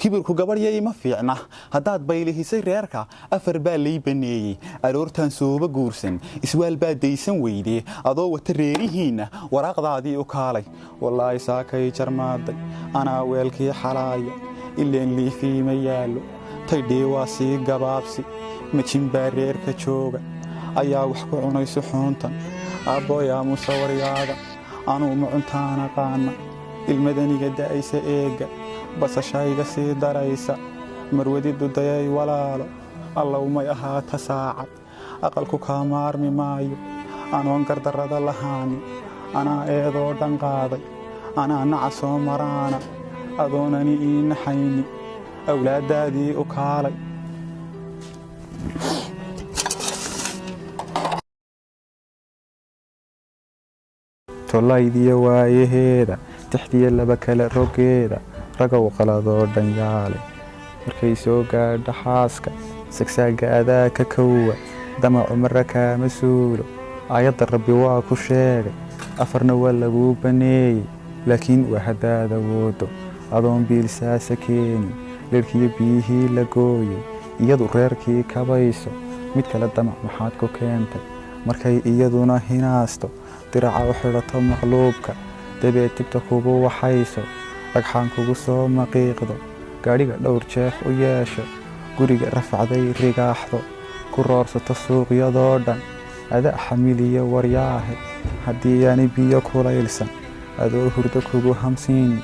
kibirku gabaryay ma fiicna haddaad baylihisay reerka afar baa lay baneeyey aroortan sooba guursan iswaal baa daysan weydee adoo wata reerihiinna waraaqdaadii u kaalay wallaahi saakay jarmaaday anaa weelkii xalaaya ileen liifii ma yaallo taydhee waa sii gabaabsi majin baa reerka jooga ayaa wax ku cunayso xuuntan aabbooyaa musawaryaada anuu ma cuntaan aqaana ilmadaniga da'aysa eegga basashayga sii daraysa marwadidu dayay walaalo allow may ahaata saacad aqalku kaa maarmi maayo anoon gardarrada lahaani anaa eedoo dhan qaaday anaa naca soo maraana adoonani ii naxayni awlaaddaadii u kaalay tolaydiya waayaheeda tixdiya laba kale rogeeda ragow qaladoo dhan yaale markay soo gaadha xaaska sagsaaga adaa ka kowa damacu marra kaama suulo aayadda rabbi waa ku sheegay afarna waa laguu baneeyey laakiin waa haddaad awoodo adoon biilsaasa keeni lerhkiyo biyihii la gooyey iyadu reerkii kabayso mid kale damac maxaad ku keentay markay iyaduna hinaasto diraca u xidhato maqluubka dabeed tibta kugu waxayso dhagxaan kugu soo maqiiqdo gaadhiga dhowr jeex u yeesho guriga rafacday rigaaxdo ku roorsato suuqyadoo dhan ada xamiliyo waryaahe haddii yaani biyo kulaylsan adoo hurdo kugu hamsiini